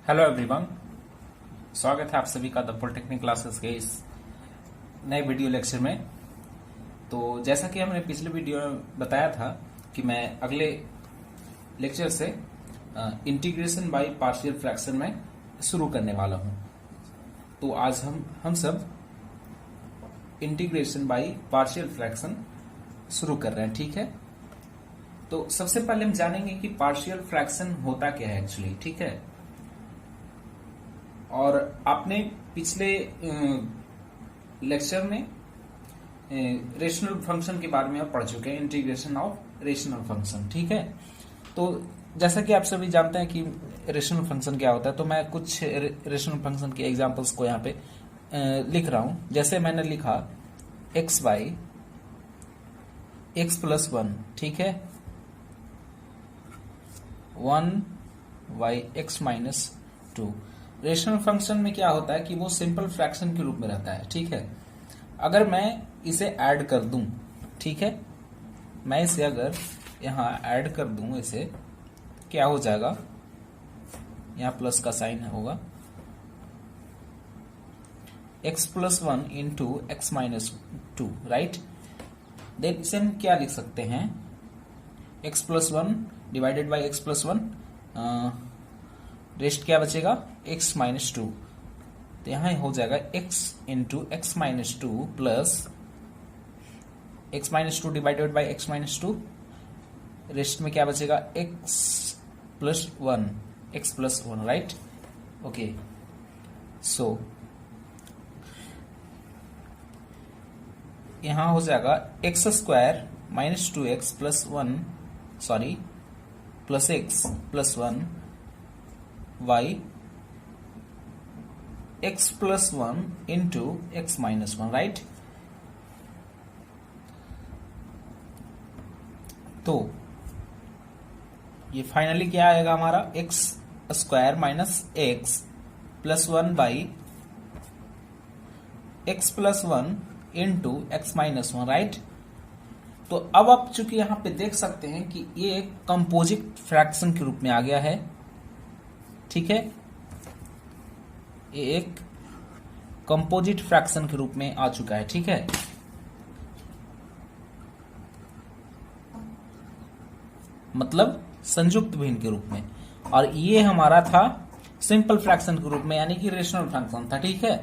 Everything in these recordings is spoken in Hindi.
हेलो एवरीवन, स्वागत है आप सभी का द पॉलिटेक्निक क्लासेस के इस नए वीडियो लेक्चर में। तो जैसा कि हमने पिछले वीडियो में बताया था कि मैं अगले लेक्चर से इंटीग्रेशन बाय पार्शियल फ्रैक्शन में शुरू करने वाला हूं। तो आज हम सब इंटीग्रेशन बाय पार्शियल फ्रैक्शन शुरू कर रहे हैं, ठीक है। तो सबसे पहले हम जानेंगे कि पार्शियल फ्रैक्शन होता क्या है एक्चुअली, ठीक है। और आपने पिछले लेक्चर में रेशनल फंक्शन के बारे में पढ़ चुके हैं, इंटीग्रेशन ऑफ रेशनल फंक्शन, ठीक है। तो जैसा कि आप सभी जानते हैं कि रेशनल फंक्शन क्या होता है, तो मैं कुछ रेशनल फंक्शन के एग्जांपल्स को यहाँ पे लिख रहा हूं। जैसे मैंने लिखा x by x plus one, ठीक है, 1 by x minus 2। Rational function में क्या होता है कि वो सिंपल फ्रैक्शन के रूप में रहता है, ठीक है। अगर मैं इसे ऐड कर दूं, ठीक है, मैं इसे अगर यहां ऐड कर दूं, इसे क्या हो जाएगा, यहां प्लस का साइन होगा, x plus 1 into x minus 2, right. Then इसे हम क्या लिख सकते हैं, x plus 1 divided by x plus 1, rest क्या बचेगा, x माइनस 2। तो यहां हो जाएगा x into x minus 2 plus x minus 2 divided by x minus 2, rest में क्या बचेगा, x plus 1, x plus 1, right. Okay, so यहां हो जाएगा x square minus 2x plus 1, sorry, plus x plus 1 y x plus 1 into x minus 1, right. तो ये फाइनली क्या आएगा हमारा, x square minus x plus 1 by x plus 1 into x minus 1, right. तो अब आप चूंकि यहां पे देख सकते हैं कि ये एक कंपोजिट फ्रैक्शन के रूप में आ गया है, ठीक है, ये एक कंपोजिट फ्रैक्शन के रूप में आ चुका है, ठीक है। मतलब संयुक्त भिन्न के रूप में, और ये हमारा था सिंपल फ्रैक्शन के रूप में, यानी कि रेशनल फंक्शन था, ठीक है।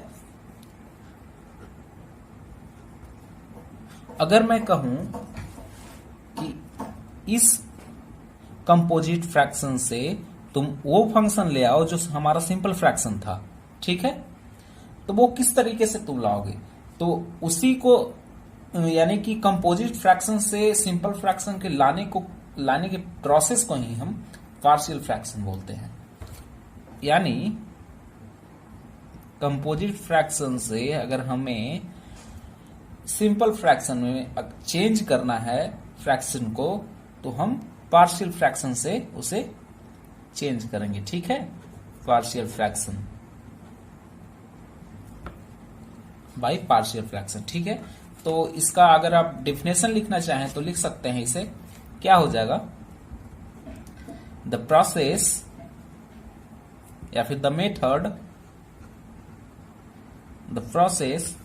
अगर मैं कहूं कि इस कंपोजिट फ्रैक्शन से तुम वो फंक्शन ले आओ जो हमारा सिंपल फ्रैक्शन था, ठीक है, तो वो किस तरीके से तुम लाओगे, तो उसी को यानी कि कंपोजिट फ्रैक्शन से सिंपल फ्रैक्शन के लाने के प्रोसेस को ही हम पार्शियल फ्रैक्शन बोलते हैं। यानी कंपोजिट फ्रैक्शन से अगर हमें सिंपल फ्रैक्शन में चेंज करना है फ्रैक्शन को, तो हम पार्शियल फ्रैक्शन से उसे चेंज करेंगे, ठीक है, partial fraction by partial fraction, ठीक है। तो इसका अगर आप डेफिनेशन लिखना चाहें तो लिख सकते हैं, इसे क्या हो जाएगा, द प्रोसेस या फिर the method, the process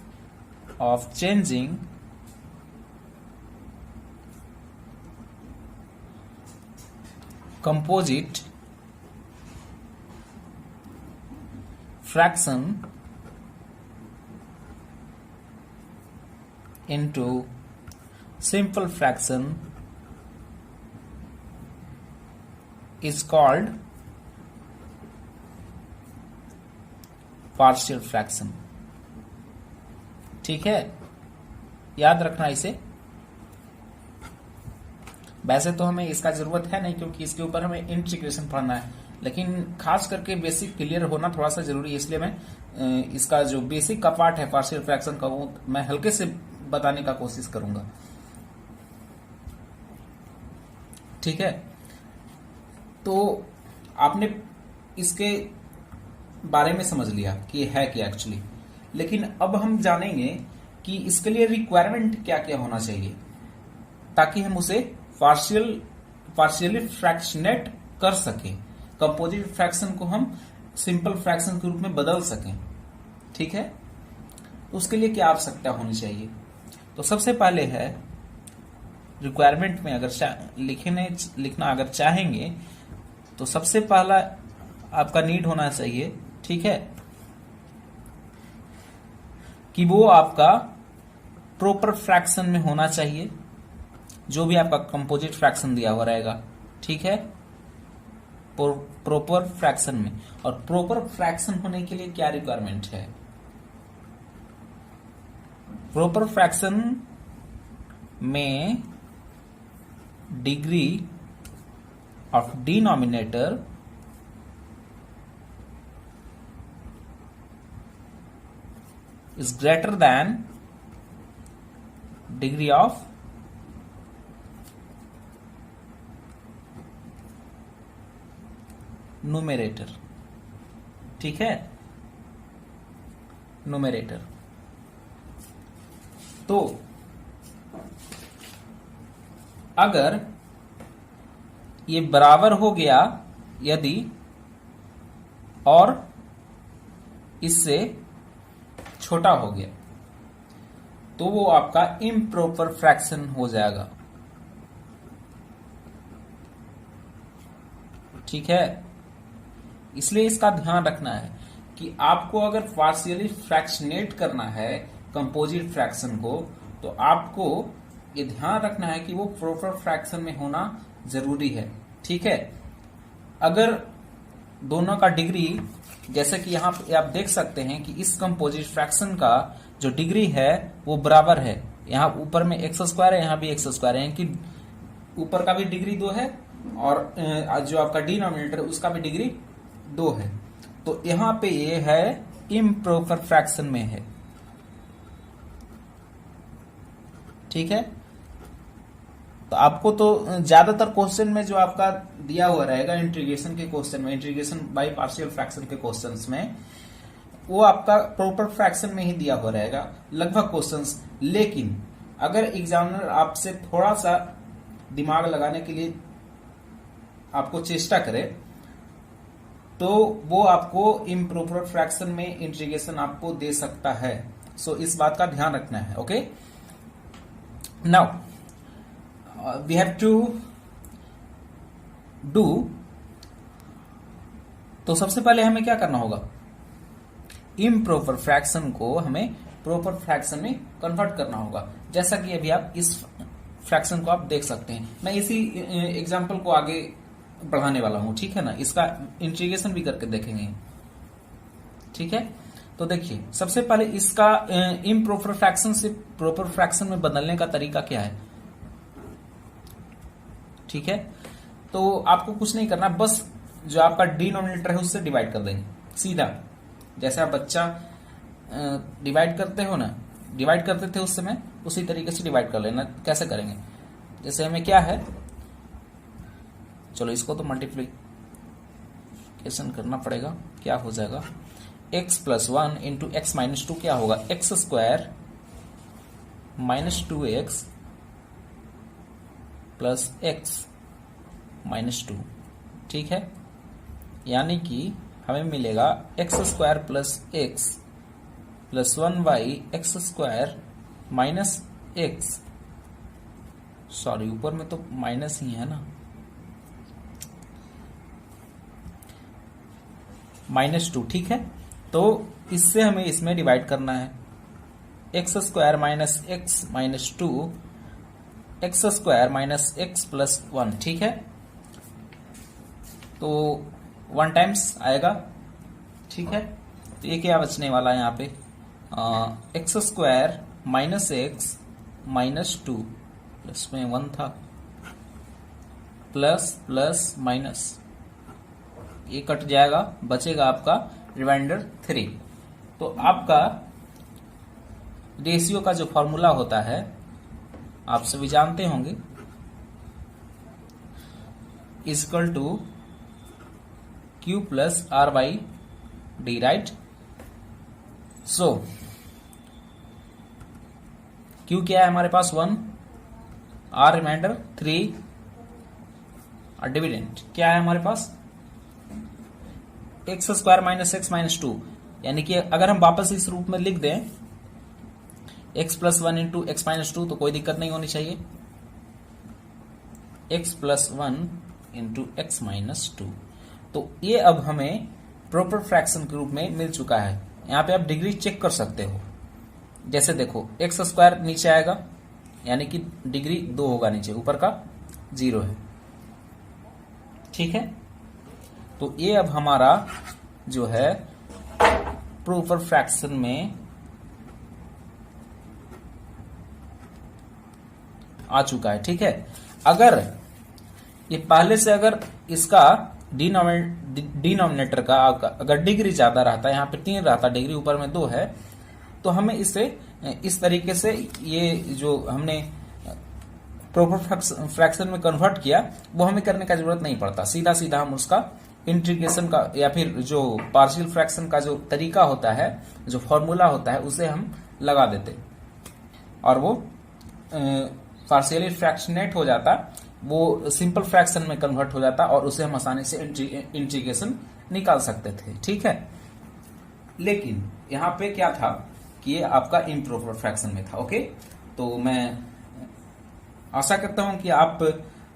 of changing composite fraction into simple fraction is called partial fraction, ठीक है, याद रखना इसे। वैसे तो हमें इसका जरूरत है नहीं, क्योंकि इसके ऊपर हमें इंटीग्रेशन पढ़ना है, लेकिन खास करके बेसिक क्लियर होना थोड़ा सा जरूरी है, इसलिए मैं इसका जो बेसिक का पार्ट है पार्शियल फ्रैक्शन का, वो मैं हल्के से बताने का कोशिश करूंगा, ठीक है। तो आपने इसके बारे में समझ लिया कि ये है क्या एक्चुअली, लेकिन अब हम जानेंगे कि इसके लिए रिक्वायरमेंट क्या क्या होना चाहिए ताकि हम उसे पार्शियली फ्रैक्शनेट कर सके। कंपोजिट फ्रैक्शन को हम सिंपल फ्रैक्शन के रूप में बदल सकें, ठीक है। उसके लिए क्या आवश्यकता होनी चाहिए? तो सबसे पहले है रिक्वायरमेंट में अगर लिखना अगर चाहेंगे तो सबसे पहला आपका नीड होना चाहिए, ठीक है, कि वो आपका प्रॉपर फ्रैक्शन में होना चाहिए, जो भी आपका कंपोजिट फ्रैक्शन दिया हुआ रहेगा, ठीक है, प्रॉपर फ्रैक्शन में। और प्रॉपर फ्रैक्शन होने के लिए क्या रिक्वायरमेंट है? प्रॉपर फ्रैक्शन में degree of denominator is greater than degree of numerator, ठीक है, numerator। तो अगर ये बराबर हो गया यदि और इससे छोटा हो गया तो वो आपका इम्प्रॉपर फ्रैक्शन हो जाएगा, ठीक है। इसलिए इसका ध्यान रखना है कि आपको अगर पार्शियली फ्रैक्शनेट करना है कंपोजिट फ्रैक्शन को, तो आपको ये ध्यान रखना है कि वो प्रॉपर फ्रैक्शन में होना जरूरी है, ठीक है। अगर दोनों का डिग्री, जैसे कि यहां पे आप देख सकते हैं कि इस कंपोजिट फ्रैक्शन का जो डिग्री है वो बराबर है, यहां ऊपर में एक्स स्क्वायर है, यहां भी एक्स स्क्वायर है, कि ऊपर का भी डिग्री 2 है और जो आपका डिनोमिनेटर है उसका भी डिग्री 2 है। तो यहां पे ये है इम्प्रॉपर फ्रैक्शन में है, ठीक है। तो आपको तो ज्यादातर क्वेश्चन में जो आपका दिया हुआ रहेगा इंटीग्रेशन के क्वेश्चन में, इंटीग्रेशन बाय पार्शियल फ्रैक्शन के क्वेश्चंस में, वो आपका प्रॉपर फ्रैक्शन में ही दिया हुआ रहेगा लगभग क्वेश्चंस। लेकिन अगर एग्जामिनर आपसे थोड़ा सा दिमाग लगाने के लिए आपको चेष्टा करे तो वो आपको इम्प्रॉपर फ्रैक्शन में इंटीग्रेशन आपको दे सकता है। सो इस बात का ध्यान रखना है, okay. Now we have to do, तो सबसे पहले हमें क्या करना होगा? इम्प्रॉपर फ्रैक्शन को हमें प्रॉपर फ्रैक्शन में कन्वर्ट करना होगा। जैसा कि अभी आप इस फ्रैक्शन को आप देख सकते हैं, मैं इसी एग्जांपल को आगे बढ़ाने वाला हूं, ठीक है ना। इसका इंटीग्रेशन भी करके देखेंगे, ठीक है। तो देखिए सबसे पहले इसका इम्प्रॉपर फ्रैक्शन से प्रॉपर फ्रैक्शन में बदलने का तरीका क्या है, ठीक है। तो आपको कुछ नहीं करना, बस जो आपका डिनोमिनेटर है उससे डिवाइड कर देंगे सीधा, जैसे आप बच्चा डिवाइड करते हो ना, डिवाइड करते थे उस समय, उसी तरीके से डिवाइड कर लेना। कैसे करेंगे? जैसे हमें क्या है, चलो इसको तो मल्टीप्लीकेशन करना पड़ेगा। क्या हो जाएगा? x plus 1 into x minus 2 क्या होगा? X square minus 2x plus x minus 2, ठीक है। यानी कि हमें मिलेगा x square plus x plus 1 x square minus x, sorry ऊपर में तो माइनस ही है ना, माइनस 2, ठीक है। तो इससे हमें इसमें डिवाइड करना है, x square minus x minus 2 x square minus x plus 1, ठीक है। तो 1 टाइम्स आएगा, ठीक है। तो ये क्या बचने वाला है यहाँ पे? X square minus x minus 2 plus में 1 था, प्लस प्लस माइनस, ये कट जाएगा, बचेगा आपका रिमाइंडर 3। तो आपका रेशियो का जो फॉर्मूला होता है आप सभी जानते होंगे, equal to Q plus R by d, right. So Q क्या है हमारे पास? 1, R रिमाइंडर 3, और डिविडेंड क्या है हमारे पास? X square minus x minus two, यानी कि अगर हम वापस इस रूप में लिख दें x plus one into x minus to, तो कोई दिक्कत नहीं होनी चाहिए। X plus one into x minus to, तो ये अब हमें प्रॉपर फ्रैक्शन के रूप में मिल चुका है। यहां पे आप डिग्री चेक कर सकते हो। जैसे देखो एक्स स्क्वायर नीचे आएगा, यानी कि डिग्री 2 होगा, नीचे ऊपर का 0 है। ठीक है, तो ये अब हमारा जो है प्रॉपर फ्रैक्शन में आ चुका है। ठीक है, अगर ये पहले से अगर इसका डिनोमिनेटर का अगर डिग्री ज्यादा रहता, यहाँ पे 3 रहता डिग्री, ऊपर में 2 है, तो हमें इसे इस तरीके से ये जो हमने प्रॉपर फ्रैक्शन में कन्वर्ट किया वो हमें करने का जरूरत नहीं पड़ता। सीधा सीधा हम उसका इंटीग्रेशन का या फिर जो पार्शियल फ्रैक्शन का जो तरीका होता है, जो फॉर्मूला होता है, उसे हम लगा देते और वो पार्शियली फ्रैक्शनेट हो जाता, वो सिंपल फ्रैक्शन में कन्वर्ट हो जाता और उसे हम आसानी से इंटीग्रेशन निकाल सकते थे। ठीक है, लेकिन यहां पे क्या था कि ये आपका इम्प्रॉपर फ्रैक्शन में था। ओके, तो मैं आशा करता हूं कि आप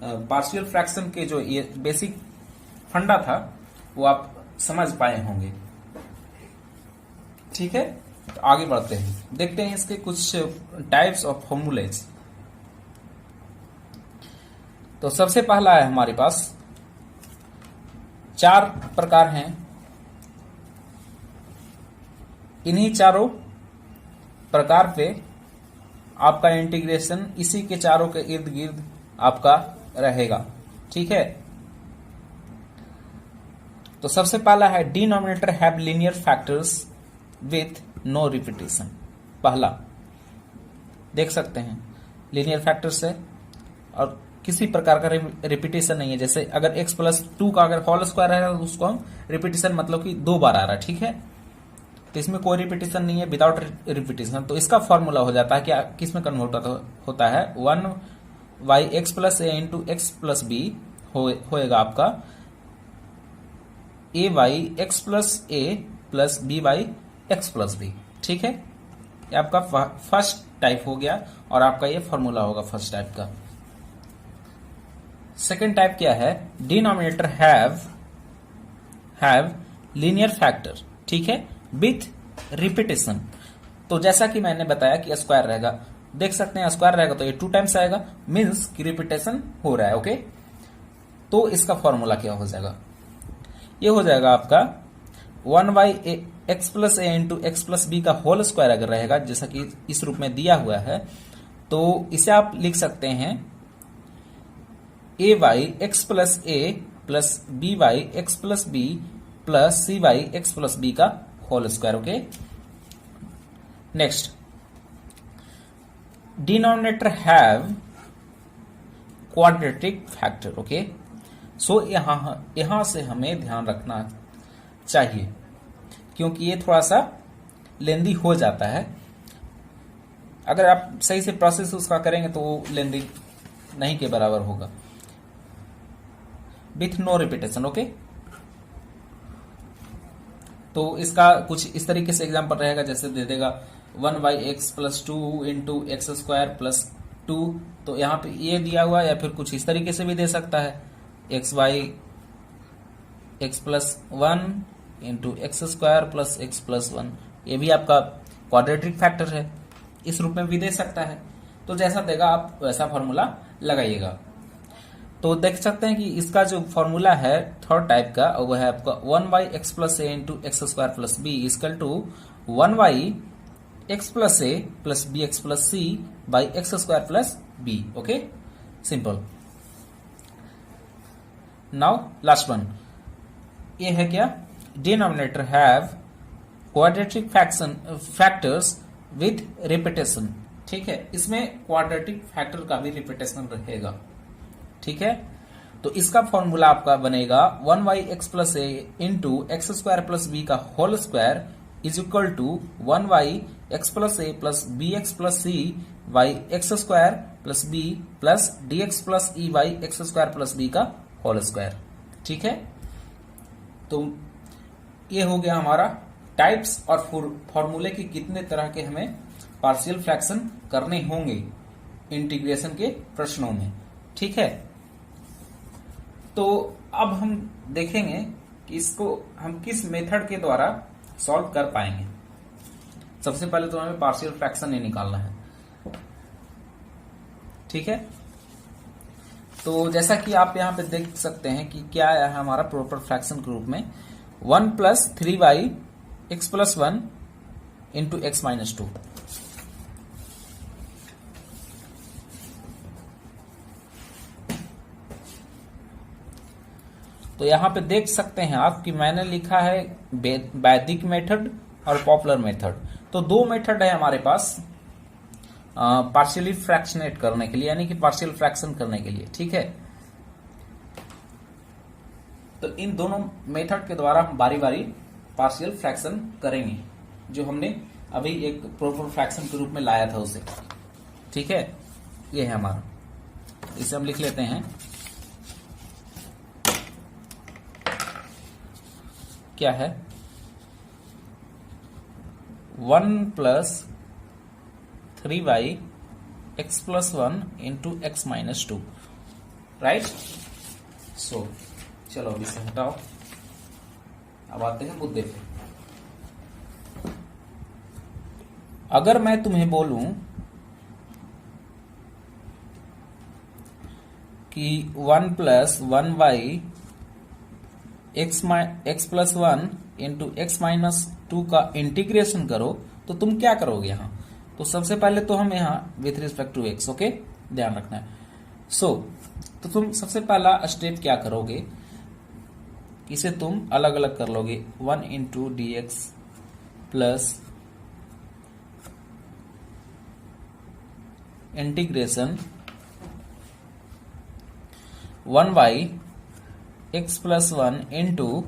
पार्शियल फ्रैक्शन के जो ये बेसिक फंडा था वो आप समझ पाए होंगे। ठीक है, तो आगे बढ़ते हैं, देखते हैं इसके कुछ टाइप्स ऑफ फॉर्मूलेज। तो सबसे पहला है हमारे पास 4 प्रकार हैं। इन्हीं चारों प्रकार पे आपका इंटीग्रेशन इसी के चारों के इर्द गिर्द आपका रहेगा। ठीक है, तो सबसे पहला है denominator have linear factors with no repetition. पहला देख सकते हैं लीनियर फैक्टर्स है और किसी प्रकार का रिपीटेशन नहीं है। जैसे अगर x प्लस 2 का अगर होल स्क्वायर है तो उसको हम रिपीटेशन मतलब कि 2 बार आ रहा है। ठीक है, तो इसमें कोई रिपीटेशन नहीं है, विदाउट रिपीटेशन। तो इसका फॉर्मूला हो जाता है क्या, किस में कन्वर्ट होता है, 1y x plus a into x plus b होएगा आपका a y x plus a plus b y x plus b. ठीक है, ये आपका फर्स्ट टाइप हो गया और आपका ये फॉर्मूला होगा फर्स्ट टाइप का। सेकेंड टाइप क्या है, डिनोमिनेटर हैव लीनियर फैक्टर। ठीक है, विथ रिपीटेशन। तो जैसा कि मैंने बताया कि स्क्वायर रहेगा, देख सकते हैं स्क्वायर रहेगा तो ये 2 टाइम्स आएगा, मीन्स कि रिपीटेशन हो रहा है। ओके, तो इसका फॉर्मूला क्या हो जाएगा, ये हो जाएगा आपका 1y x plus a into x plus b का होल स्क्वायर अगर रहेगा, जैसा कि इस रूप में दिया हुआ है, तो इसे आप लिख सकते हैं a y x plus a plus b y x plus b plus c y x plus b का whole square. Okay, next denominator have quadratic factor. Okay, so यहां से हमें ध्यान रखना चाहिए क्योंकि ये थोड़ा सा लेंदी हो जाता है। अगर आप सही से प्रोसेस उसका करेंगे तो वो लेंदी नहीं के बराबर होगा। With no repetition. ओके, तो इसका कुछ इस तरीके से एग्जांपल रहेगा, जैसे दे देगा 1y x plus 2 into x square plus 2। तो यहां पे ये दिया हुआ है, या फिर कुछ इस तरीके से भी दे सकता है x y x plus 1 into x square plus x plus 1। ये भी आपका क्वाड्रेटिक फैक्टर है, इस रूप में भी दे सकता है। तो जैसा देगा आप वैसा फॉर्मूला लगाइएगा। तो देख सकते हैं कि इसका जो फॉर्मूला है थर्ड टाइप का, वो है आपका 1y x plus a into x square plus b equal to 1y x plus a plus b x plus c by x square plus b. Okay, simple. Now last one, ये है क्या, denominator have quadratic factors with repetition. ठीक है, इसमें क्वाड्रेटिक फैक्टर का भी रिपीटेशन रहेगा। ठीक है, तो इसका फॉर्मूला आपका बनेगा 1y x plus a into x square plus b का whole square is equal to 1y x plus a plus b x plus c y x square plus b plus d x plus e y x square plus b का होल स्क्वायर। ठीक है, तो ये हो गया हमारा टाइप्स और फॉर्मूले की कितने तरह के हमें पार्शियल फ्रैक्शन करने होंगे इंटीग्रेशन के प्रश्नों में। ठीक है, तो अब हम देखेंगे कि इसको हम किस मेथड के द्वारा सॉल्व कर पाएंगे। सबसे पहले तो हमें पार्शियल फ्रैक्शन ही निकालना है। ठीक है, तो जैसा कि आप यहां पे देख सकते हैं कि क्या है हमारा प्रॉपर फ्रैक्शन के रूप में 1 + 3y x + 1 इंटू x - 2। तो यहां पे देख सकते हैं आप कि मैंने लिखा है वैदिक मेथड और पॉपुलर मेथड। तो दो मेथड है हमारे पास पार्शियली फ्रैक्शनेट करने के लिए, यानी कि पार्शियल फ्रैक्शन करने के लिए। ठीक है, तो इन दोनों मेथड के द्वारा हम बारी बारी पार्शियल फ्रैक्शन करेंगे, जो हमने अभी एक प्रॉपर फ्रैक्शन के रूप में लाया था उसे। ठीक है, ये है हमारा, इसे हम लिख लेते हैं। क्या है 1 + 3y x + 1 into x - 2, right. So चलो अब इसे हटाओ, अब आते हैं मुद्दे पे। अगर मैं तुम्हें बोलूं कि 1 + 1y x + 1 इंटू x - 2 का इंटीग्रेशन करो, तो तुम क्या करोगे यहां। तो सबसे पहले तो हम यहां with respect to x, okay, ध्यान रखना है। तो तुम सबसे पहला स्टेप क्या करोगे, इसे तुम अलग अलग कर लोगे। 1 into dx plus integration 1y x + 1 into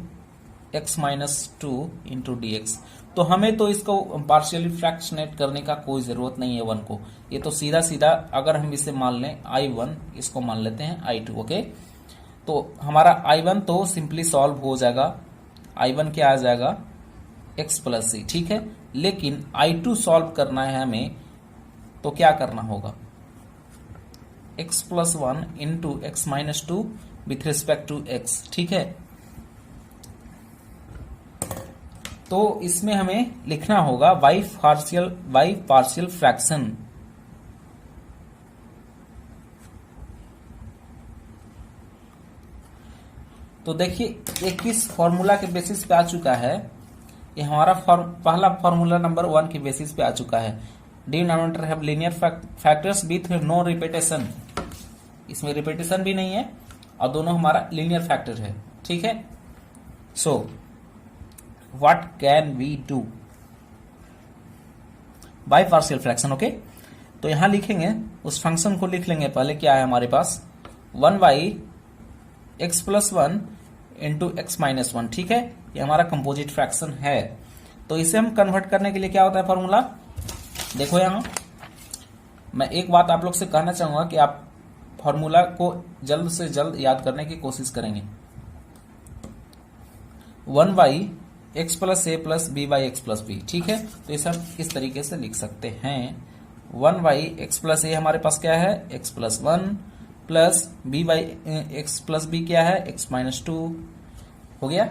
x - 2 into dx। तो हमें तो इसको पार्शियली फ्रैक्शनेट करने का कोई जरूरत नहीं है 1 को। ये तो सीधा सीधा अगर हम इसे मान लें I1, इसको मान लेते हैं I2, ओके। तो हमारा I1 तो सिंपली सॉल्व हो जाएगा। I1 क्या आ जाएगा x + c, ठीक है। लेकिन I2 सॉल्व करना है हमें, तो क्या करना होगा x + 1 into x - 2 with respect to x, ठीक है। तो इसमें हमें लिखना होगा y पार्शियल फ्रैक्शन। तो देखिए ये किस फॉर्मूला के बेसिस पे आ चुका है। ये हमारा पहला फॉर्मूला नंबर 1 के बेसिस पे आ चुका है। Denominator have linear factors with no repetition. इसमें रिपीटेशन भी नहीं है और दोनों हमारा लीनियर फैक्टर है, ठीक है। So what can we do by partial fraction, okay. तो यहां लिखेंगे, उस फंक्शन को लिख लेंगे पहले। क्या है हमारे पास 1y x + 1 इंटू x - 1, ठीक है। ये हमारा कंपोजिट फ्रैक्शन है। तो इसे हम कन्वर्ट करने के लिए क्या होता है फॉर्मूला, देखो यहां मैं एक बात आप लोग से कहना चाहूंगा कि आप फॉर्मूला को जल्द से जल्द याद करने की कोशिश करेंगे। 1y x + a + by x + b, ठीक है। तो इसे हम इस तरीके से लिख सकते हैं। 1y x + a हमारे पास क्या है x + 1 plus b by x + b क्या है x - 2, हो गया।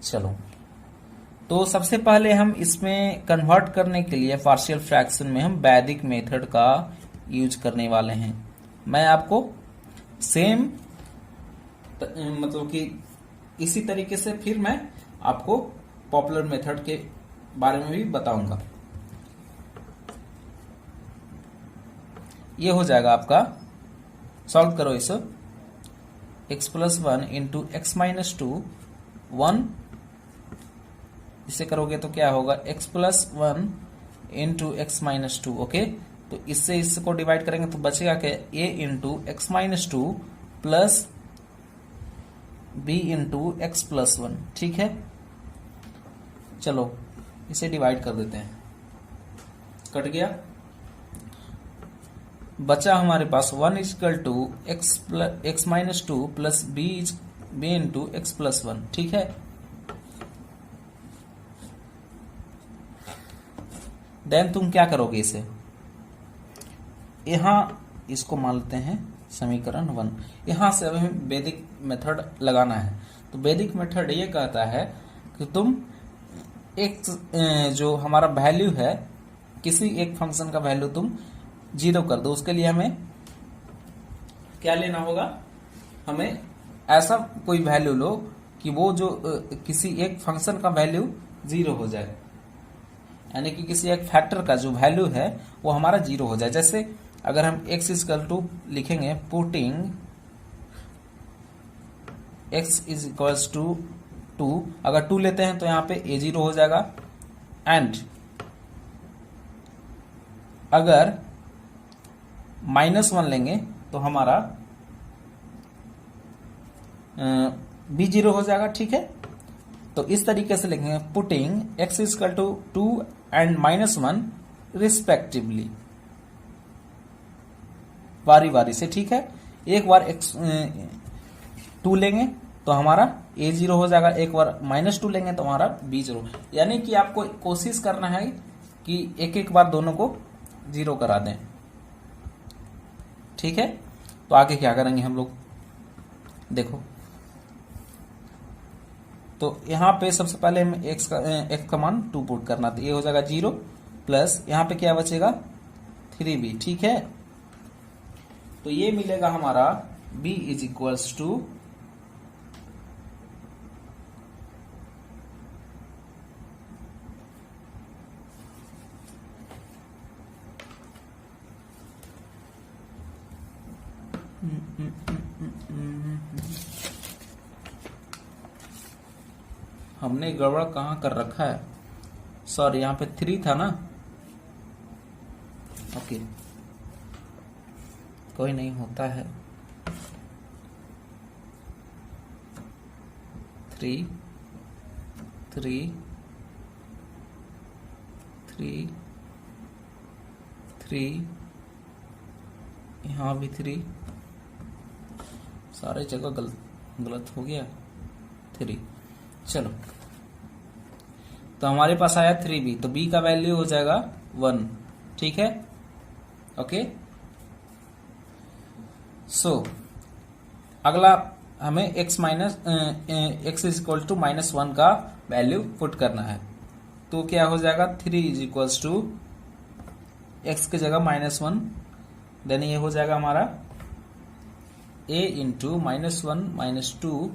चलो, तो सबसे पहले हम इसमें कन्वर्ट करने के लिए पार्शियल फ्रैक्शन में हम वैदिक मेथड का यूज करने वाले हैं। मैं आपको सेम मतलब कि इसी तरीके से फिर मैं आपको पॉपुलर मेथड के बारे में भी बताऊंगा। ये हो जाएगा आपका, सॉल्व करो इसे, x + 1 इंटू x - 2 1, इसे करोगे तो क्या होगा x + 1 इंटू x - 2, ओके। तो इससे इसको डिवाइड करेंगे तो बचेगा क्या a into x - 2 plus b into x + 1, ठीक है। चलो इसे डिवाइड कर देते हैं, कट गया। बचा हमारे पास 1 = x - 2 plus b into x + 1, ठीक है। देन तुम क्या करोगे, इसे यहां इसको मान लेते हैं समीकरण 1। यहां से अब हमें वैदिक मेथड लगाना है। तो वैदिक मेथड ये कहता है कि तुम एक जो हमारा वैल्यू है, किसी एक फंक्शन का वैल्यू तुम 0 कर दो। उसके लिए हमें क्या लेना होगा, हमें ऐसा कोई वैल्यू लो कि वो जो किसी एक फंक्शन का वैल्यू 0 हो जाए, यानी कि किसी एक फैक्टर का जो वैल्यू है वो हमारा 0 हो जाए। जैसे अगर हम x इक्वल टू लिखेंगे, putting x is equals to 2, अगर 2 लेते हैं तो यहाँ पे a0 हो जाएगा। एंड अगर -1 लेंगे तो हमारा b0 हो जाएगा। ठीक है, तो इस तरीके से लिखेंगे, putting x equal to 2 and -1 respectively, बारी बारी से। ठीक है, एक बार x2 लेंगे तो हमारा a0 हो जाएगा, एक बार -2 लेंगे तो हमारा b0। यानी कि आपको कोशिश करना है कि एक एक बार दोनों को 0 करा दें। ठीक है, तो आगे क्या करेंगे हम लोग, देखो। तो यहां पे सबसे पहले हमें x का मान 2 पुट करना, तो ये हो जाएगा 0 प्लस यहां पे क्या बचेगा 3b। ठीक है, तो ये मिलेगा हमारा b इज इक्वल्स टू हमने गड़बड़ कहां कर रखा है, सॉरी, यहां पे 3 था ना। ओके, कोई नहीं, होता है। 3 3 3 3, यहाँ भी 3, सारे जगह गलत हो गया 3। चलो, तो हमारे पास आया 3b, तो b का वैल्यू हो जाएगा 1। ठीक है, ओके। सो अगला हमें x इज इक्वल टू -1 का वैल्यू पुट करना है। तो क्या हो जाएगा, 3 इज इक्वल्स टू x की जगह -1, देन ये हो जाएगा हमारा a into -1 -2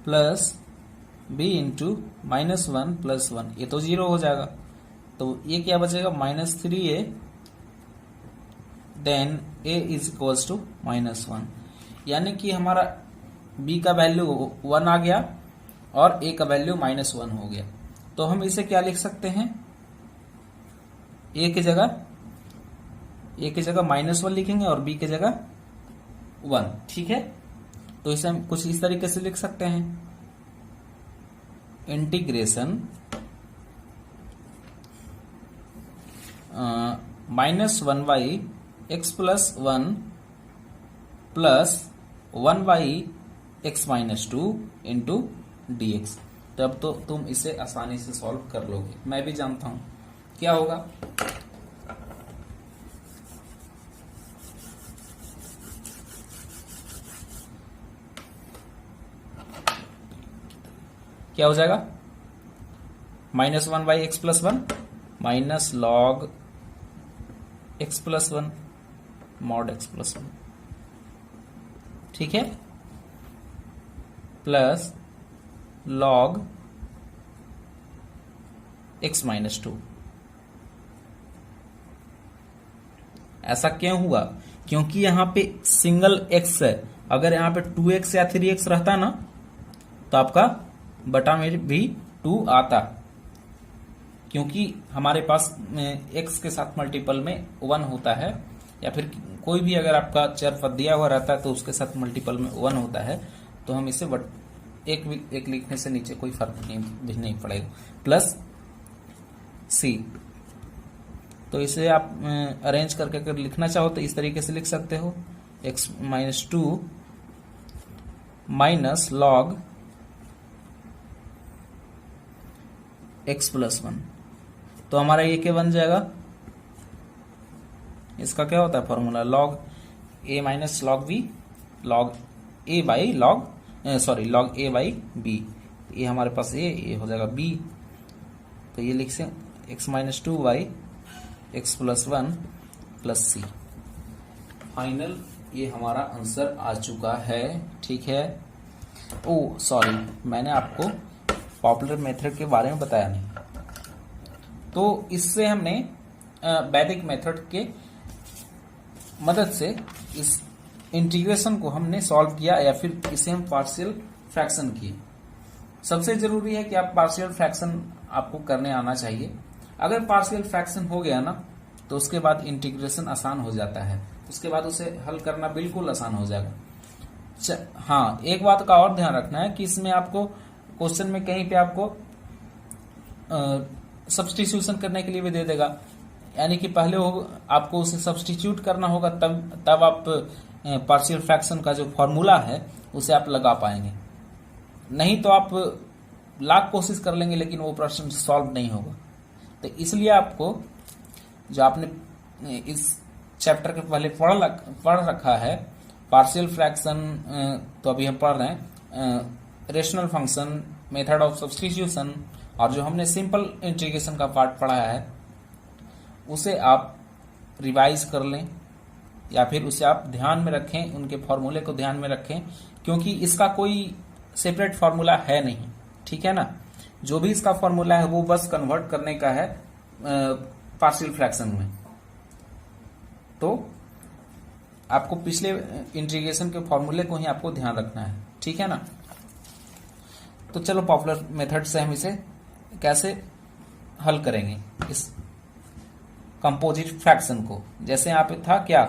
plus b into -1 plus 1, ये तो 0 हो जाएगा। तो ये क्या बचेगा, -3a, then a is equals to -1। यानी कि हमारा b का वैल्यू 1 आ गया और a का वैल्यू -1 हो गया। तो हम इसे क्या लिख सकते हैं, a की जगह -1 लिखेंगे और b की जगह 1। ठीक है, तो इसे हम कुछ इस तरीके से लिख सकते हैं, integration -1/x+1 plus 1/x-2 into dx। तब तो तुम इसे आसानी से सॉल्व कर लोगे, मैं भी जानता हूं क्या होगा। क्या हो जाएगा, -1/x+1 minus log x+1 mod x+1। ठीक है, प्लस लॉग x-2। ऐसा क्यों हुआ, क्योंकि यहां पे सिंगल x है। अगर यहां पे 2x या 3x रहता ना तो आपका बटा में भी 2 आता, क्योंकि हमारे पास x के साथ मल्टीपल में 1 होता है, या फिर कोई भी अगर आपका चर पद दिया हुआ रहता है तो उसके साथ मल्टीपल में 1 होता है। तो हम इसे एक लिखने से नीचे कोई फर्क नहीं पड़ेगा। प्लस c, तो इसे आप अरेंज करके अगर लिखना चाहो तो इस तरीके से लिख सकते हो, x-2 minus log x plus one. तो हमारा ये क्या बन जाएगा, इसका क्या होता है formula, log a minus log b, log a by log log a by b. ये हमारे पास ये हो जाएगा बी, तो ये लिख से x minus two by x plus one plus c. Final ये हमारा आंसर आ चुका है। ठीक है, ओ सॉरी, मैंने आपको पॉपुलर मेथड के बारे में बताया नहीं। तो इससे हमने वैदिक मेथड के मदद से इस इंटीग्रेशन को हमने सॉल्व किया, या फिर इसे हम पार्शियल फ्रैक्शन किए। सबसे जरूरी है कि आप पार्शियल फ्रैक्शन आपको करने आना चाहिए। अगर पार्शियल फ्रैक्शन हो गया ना, तो उसके बाद इंटीग्रेशन आसान हो जाता है, उसके बाद उसे हल करना बिल्कुल आसान हो जाएगा। हाँ, एक बात का और ध्यान रखना है कि इसमें आपको क्वेश्चन में कहीं पे आपको सब्स्टिट्यूशन करने के लिए भी दे देगा, यानी कि पहले आपको उसे सब्स्टिट्यूट करना होगा, तब आप पार्शियल फ्रैक्शन का जो फॉर्मूला है उसे आप लगा पाएंगे। नहीं तो आप लाख कोशिश कर लेंगे लेकिन वो प्रश्न सॉल्व नहीं होगा। तो इसलिए आपको जो आपने इस चैप्टर के पहले पढ़ रखा है पार्शियल फ्रैक्शन, तो अभी हम पढ़ रहे हैं rational function, method of substitution, और जो हमने सिंपल इंटीग्रेशन का पार्ट पढ़ा है उसे आप रिवाइज कर लें, या फिर उसे आप ध्यान में रखें, उनके फॉर्मूले को ध्यान में रखें, क्योंकि इसका कोई सेपरेट फॉर्मूला है नहीं। ठीक है ना, जो भी इसका फॉर्मूला है वो बस कन्वर्ट करने का है पार्शियल फ्रैक्शन में। तो आपको पिछले इंटीग्रेशन के फॉर्मूले को ही आपको ध्यान रखना है। ठीक है ना, तो चलो पॉपुलर मेथड से हम इसे कैसे हल करेंगे इस कंपोजिट फ्रैक्शन को। जैसे यहाँ पे था क्या,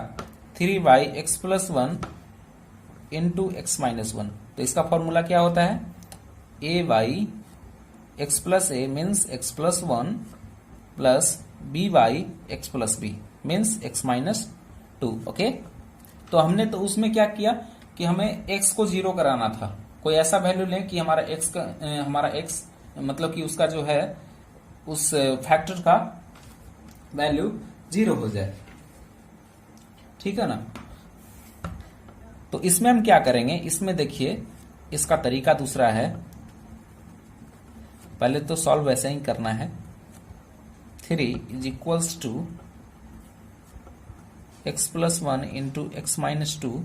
3/x plus one into x minus one. तो इसका फॉर्मूला क्या होता है, a/x plus a means x plus one plus b/x plus b means x minus two. Okay, तो हमने तो उसमें क्या किया कि हमें x को जीरो कराना था। कोई ऐसा वैल्यू लें कि हमारा x मतलब कि उसका जो है उस फैक्टर का वैल्यू जीरो हो जाए। ठीक है ना, तो इसमें हम क्या करेंगे, इसमें देखिए इसका तरीका दूसरा है। पहले तो सॉल्व वैसे ही करना है। 3 is equals to x plus one into x minus two,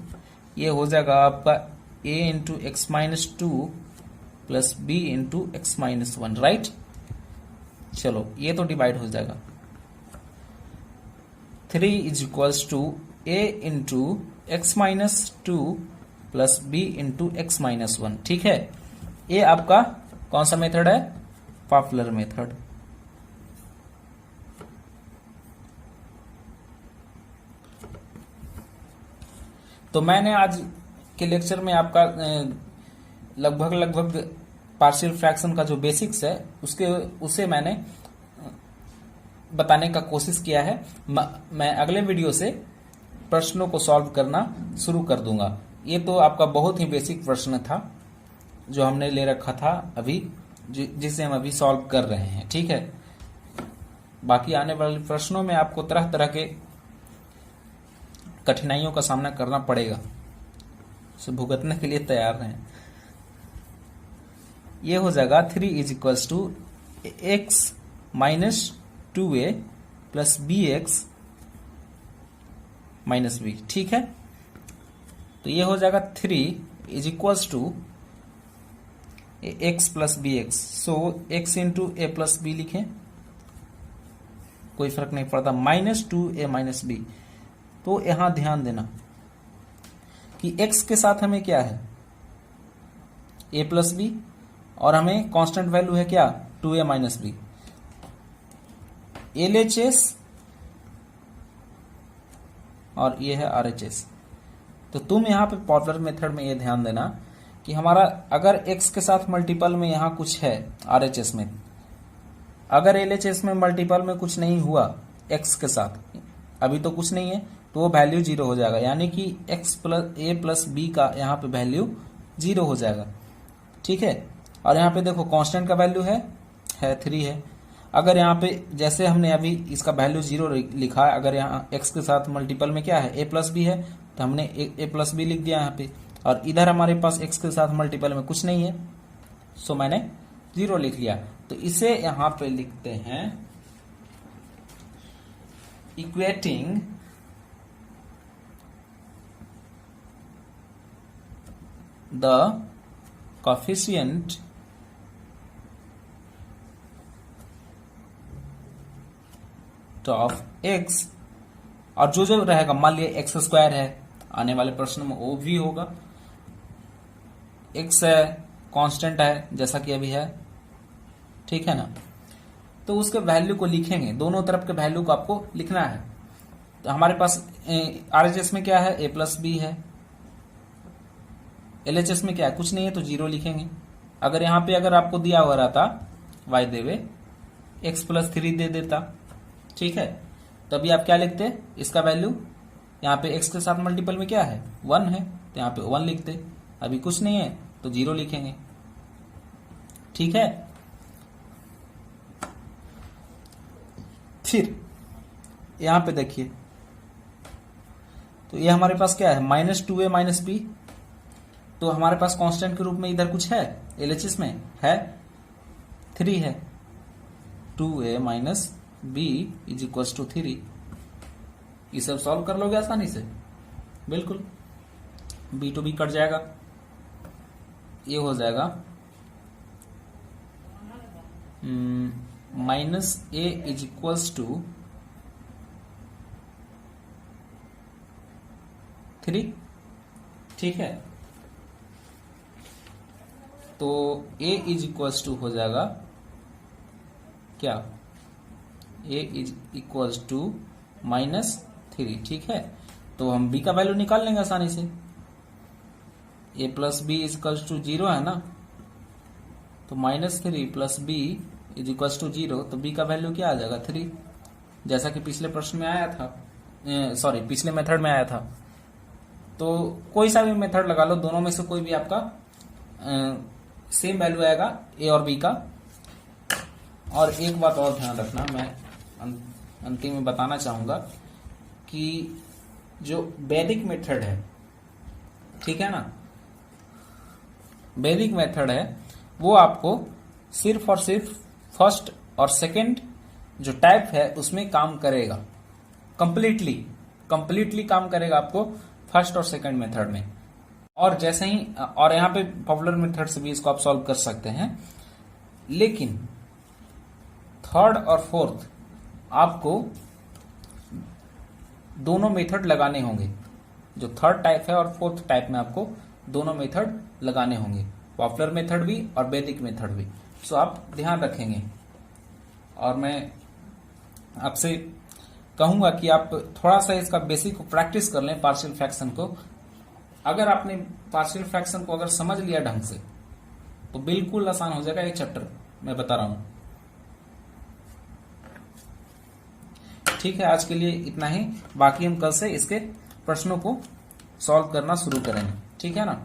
ये हो जाएगा आपका a into x minus two plus b into x minus one. Right, चलो ये तो डिवाइड हो जाएगा। 3 is equals to a into x minus two plus b into x minus one. ठीक है, ये आपका कौन सा मेथड है, पॉपुलर मेथड। तो मैंने आज के लेक्चर में आपका लगभग पार्शियल फ्रैक्शन का जो बेसिक्स है उसे मैंने बताने का कोशिश किया है। मैं अगले वीडियो से प्रश्नों को सॉल्व करना शुरू कर दूंगा। ये तो आपका बहुत ही बेसिक प्रश्न था जो हमने ले रखा था अभी, जिसे हम अभी सॉल्व कर रहे हैं। ठीक है, बाकी आने वाले प्रश्नों में आपको तरह तरह के कठिनाइयों का सामना करना पड़ेगा, उसे भुगतने के लिए तैयार रहें। ये हो जाएगा 3 is equals to x minus 2a plus bx minus b. ठीक है, तो ये हो जाएगा 3 is equals to x plus b x. So x into a plus b लिखें, कोई फर्क नहीं पड़ता, माइनस 2a माइनस बी। तो यहां ध्यान देना कि x के साथ हमें क्या है, a प्लस बी, और हमें कांस्टेंट वैल्यू है क्या, 2a माइनस बी। LHS और ये है RHS। तो तुम यहां पे पॉपुलर मेथड में ये ध्यान देना कि हमारा अगर x के साथ मल्टीपल में यहां कुछ है RHS में, अगर LHS में मल्टीपल में कुछ नहीं हुआ x के साथ, अभी तो कुछ नहीं है, तो वो वैल्यू जीरो हो जाएगा, यानी कि x plus a plus b का यहाँ पे वैल्यू जीरो हो जाएगा। ठीक है, और यहाँ पे देखो कांस्टेंट का वैल्यू है है 3 है। अगर यहाँ पे जैसे हमने अभी इसका वैल्यू 0 लिखा है, अगर यहाँ x के साथ मल्टीपल में क्या है a प्लस बी है, तो हमने a प्लस बी लिख दिया यहाँ पे, और इधर हमारे पास x के साथ मल्टीपल में कुछ नहीं है, सो मैंने 0 लिख लिया। तो इसे यहाँ पे लिखते हैं equating the coefficient of x, और जो जो रहेगा, मान लिया एक्स स्क्वायर है, आने वाले प्रश्न में वो भी होगा, x है, कांस्टेंट है जैसा कि अभी है, ठीक है ना। तो उसके वैल्यू को लिखेंगे, दोनों तरफ के वैल्यू को आपको लिखना है। तो हमारे पास RHS में क्या है, a प्लस बी है, LHS में क्या है, कुछ नहीं है, तो 0 लिखेंगे। अगर यहाँ पे अगर आपको दिया हुआ रहता y देवे x प्लस 3 दे देता, ठीक है, तभी आप क्या लिखते, इसका वैल्यू यहाँ पे x के साथ मल्टीपल में क्या है 1 है, तो यहाँ पे 1 लिखते। अभी कुछ नहीं है तो 0 लिखेंगे, ठीक है। फिर यहाँ पे देखिए, तो ये हमारे पास क्या है, -2a माइनस बी, तो हमारे पास कांस्टेंट के रूप में इधर कुछ है, LHS में है 3 है, 2a minus b is equal to 3। ये सब सॉल्व कर लोगे आसानी से, बिल्कुल, बी टू बी कट जाएगा, ये हो जाएगा -a इज इक्वल टू 3, ठीक है। तो a इज इक्वल टू हो जाएगा क्या, a इज इक्वल टू -3, ठीक है। तो हम b का वैल्यू निकाल लेंगे आसानी से, a plus b is equal to 0 है ना, तो -3 plus b is equal to 0, तो b का वैल्यू क्या आ जाएगा 3, जैसा कि पिछले प्रश्न में आया था, सॉरी पिछले मेथड में आया था। तो कोई सा भी मेथड लगा लो, दोनों में से कोई भी आपका सेम वैल्यू आएगा a और b का। और एक बात और ध्यान रखना, मैं अंतिम में बताना चाहूंगा कि जो वैदिक मेथड है, ठीक है ना, वैदिक मेथड है वो आपको सिर्फ और सिर्फ फर्स्ट और सेकंड जो टाइप है उसमें काम करेगा, कंप्लीटली काम करेगा आपको फर्स्ट और सेकंड मेथड में। और जैसे ही, और यहाँ पे पॉपुलर मेथड से भी इसको आप सॉल्व कर सकते हैं, लेकिन थर्ड और फोर्थ आपको दोनों मेथड लगाने होंगे, जो थर्ड टाइप है और फोर्थ टाइप में आपको दोनों मेथड लगाने होंगे, पॉपुलर मेथड भी और वैदिक मेथड भी। सो आप ध्यान रखेंगे, और मैं आपसे कहूंगा कि आप थोड़ा सा इसका बेसिक को प्रैक्टिस कर लें, पार्शियल फ्रैक्शन को। अगर आपने पार्शियल फ्रैक्शन को अगर समझ लिया ढंग से, तो बिल्कुल आसान हो जाएगा ये चैप्टर, मैं बता रहा हूं। ठीक है, आज के लिए इतना ही, बाकी हम कल से इसके प्रश्नों को सॉल्व करना शुरू करेंगे, ठीक है ना।